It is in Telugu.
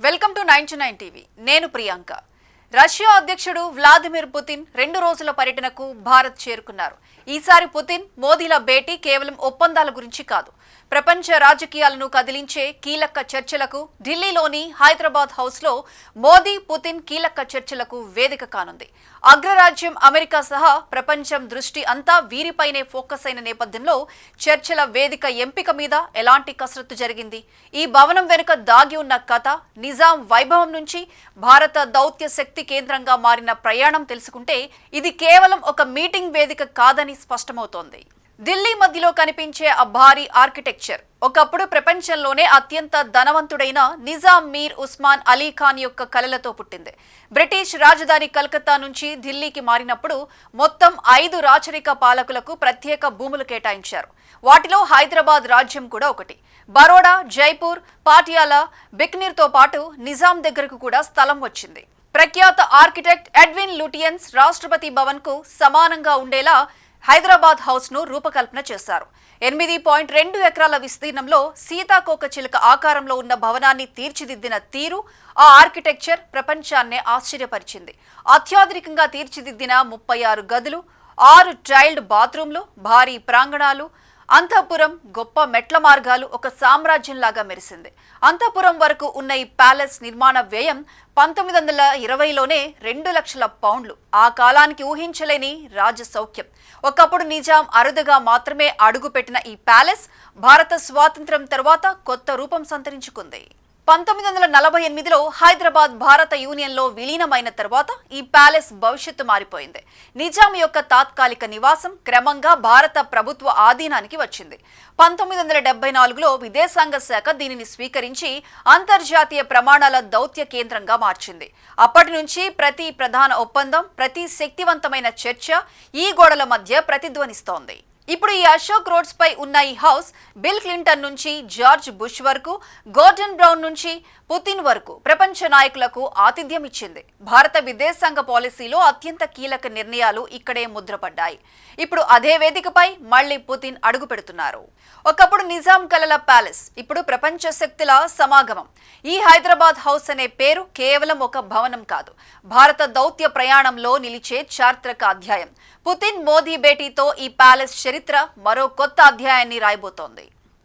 Welcome to 99 TV. నేను ప్రియాంక. రష్యా అధ్యక్షుడు వ్లాదిమిర్ పుతిన్ 2 రోజుల పర్యటనకు భారత్ చేరుకున్నారు. ఈసారి పుతిన్ మోదీల భేటీ కేవలం ఒప్పందాల గురించి కాదు, ప్రపంచ రాజకీయాలను కదిలించే కీలక చర్చలకు ఢిల్లీలోని హైదరాబాద్ హౌస్లో మోదీ పుతిన్ కీలక చర్చలకు వేదిక కానుంది. అగ్రరాజ్యం అమెరికా సహా ప్రపంచం దృష్టి అంతా వీరిపైనే ఫోకస్ అయిన నేపథ్యంలో చర్చల వేదిక ఎంపిక మీద ఎలాంటి కసరత్తు జరిగింది, ఈ భవనం వెనుక దాగి ఉన్న కథ, నిజాం వైభవం నుంచి భారత దౌత్య శక్తి కేంద్రంగా మారిన ప్రయాణం తెలుసుకుంటే ఇది కేవలం ఒక మీటింగ్ వేదిక కాదని స్పష్టమవుతోంది. ఢిల్లీ మధ్యలో కనిపించే ఆ భారీ ఆర్కిటెక్చర్ ఒకప్పుడు ప్రపంచంలోనే అత్యంత ధనవంతుడైన నిజాం మీర్ ఉస్మాన్ అలీ ఖాన్ యొక్క కలలతో పుట్టింది. బ్రిటిష్ రాజధాని కలకత్తా నుంచి ఢిల్లీకి మారినప్పుడు మొత్తం 5 రాచరిక పాలకులకు ప్రత్యేక భూములు కేటాయించారు. వాటిలో హైదరాబాద్ రాజ్యం కూడా ఒకటి. బరోడా, జైపూర్, పాటియాలా, బికనీర్తో పాటు నిజాం దగ్గరకు కూడా స్థలం వచ్చింది. ప్రఖ్యాత architect Edwin Lutyens Rashtrapati Bhavan కు సమానంగా ఉండేలా హైదరాబాద్ హౌస్ ను రూపకల్పన చేశారు. 8.2 ఎకరాల విస్తీర్ణంలో సీతాకోక చిలుక ఆకారంలో ఉన్న భవనాన్ని తీర్చిదిద్దిన తీరు, ఆ ఆర్కిటెక్చర్ ప్రపంచాన్నే ఆశ్చర్యపరిచింది. అత్యాధునికంగా తీర్చిదిద్దిన 36 గదులు, 6 టైల్డ్ బాత్రూంలు, భారీ ప్రాంగణాలు, అంతఃపురం, గొప్ప మెట్ల మార్గాలు ఒక సామ్రాజ్యంలాగా మెరిసింది. అంతఃపురం వరకు ఉన్న ఈ ప్యాలెస్ నిర్మాణ వ్యయం 1920లోనే 2 లక్షల పౌండ్లు. ఆ కాలానికి ఊహించలేని రాజసౌఖ్యం. ఒకప్పుడు నిజాం అరుదుగా మాత్రమే అడుగుపెట్టిన ఈ ప్యాలెస్ భారత స్వాతంత్ర్యం తర్వాత కొత్త రూపం సంతరించుకుంది. 1948లో హైదరాబాద్ భారత యూనియన్లో విలీనమైన తర్వాత ఈ ప్యాలెస్ భవిష్యత్తు మారిపోయింది. నిజాం యొక్క తాత్కాలిక నివాసం క్రమంగా భారత ప్రభుత్వ ఆధీనానికి వచ్చింది. 1974లో విదేశాంగ శాఖ దీనిని స్వీకరించి అంతర్జాతీయ ప్రమాణాల దౌత్య కేంద్రంగా మార్చింది. అప్పటి నుంచి ప్రతి ప్రధాన ఒప్పందం, ప్రతి శక్తివంతమైన చర్చ ఈ గోడల మధ్య ప్రతిధ్వనిస్తోంది. ఇప్పుడు ఈ అశోక్ రోడ్స్ పై ఉన్న ఈ హౌస్ బిల్ క్లింటన్ నుంచి జార్జ్ బుష్ వరకు, గోర్డన్ బ్రౌన్ నుంచి పుతిన్ వరకు ప్రపంచ నాయకులకు ఆతిథ్యం ఇచ్చింది. భారత విదేశాంగ పాలసీలో అత్యంత కీలక నిర్ణయాలు ఇక్కడే ముద్రపడ్డాయి. ఇప్పుడు అదే వేదికపై మళ్లీ పుతిన్ అడుగు పెడుతున్నారు. ఒకప్పుడు నిజాం కలల ప్యాలెస్, ఇప్పుడు ప్రపంచ శక్తుల సమాగమం. ఈ హైదరాబాద్ హౌస్ అనే పేరు కేవలం ఒక భవనం కాదు, భారత దౌత్య ప్రయాణంలో నిలిచే చారిత్రక అధ్యాయం. పుతిన్ మోదీ భేటీతో ఈ ప్యాలెస్ చరిత్ర మరో కొత్త అధ్యాయాన్ని రాయబోతోంది.